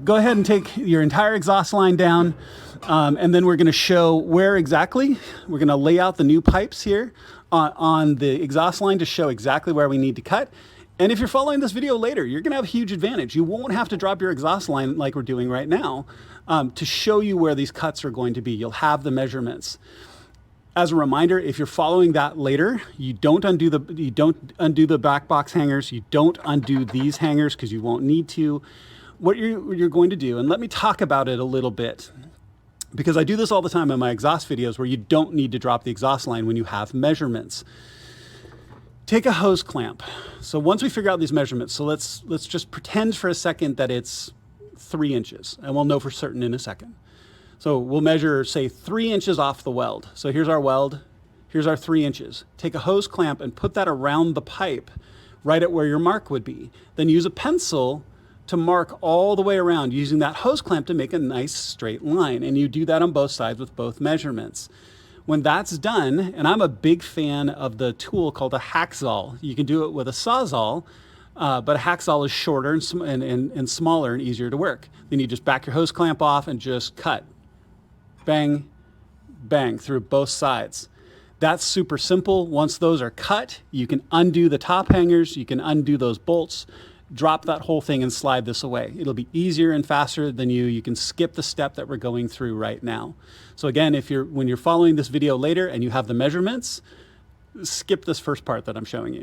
go ahead and take your entire exhaust line down, and then we're going to show where exactly. We're going to lay out the new pipes here on the exhaust line to show exactly where we need to cut. And if you're following this video later, you're going to have a huge advantage. You won't have to drop your exhaust line like we're doing right now to show you where these cuts are going to be. You'll have the measurements. As a reminder, if you're following that later, you don't undo the back box hangers. You don't undo these hangers because you won't need to. What you're going to do, and let me talk about it a little bit, because I do this all the time in my exhaust videos where you don't need to drop the exhaust line when you have measurements. Take a hose clamp. So once we figure out these measurements, so let's just pretend for a second that it's 3 inches, and we'll know for certain in a second. So we'll measure, say, 3 inches off the weld. So here's our weld, here's our 3 inches. Take a hose clamp and put that around the pipe right at where your mark would be. Then use a pencil to mark all the way around using that hose clamp to make a nice straight line. And you do that on both sides with both measurements. When that's done, and I'm a big fan of the tool called a Hackzall. You can do it with a Sawzall, but a Hackzall is shorter and smaller and easier to work. Then you just back your hose clamp off and just cut. Bang, bang, through both sides. That's super simple. Once those are cut, you can undo the top hangers, you can undo those bolts, drop that whole thing and slide this away. It'll be easier and faster than you can skip the step that we're going through right now. So again, when you're following this video later and you have the measurements, skip this first part that I'm showing you.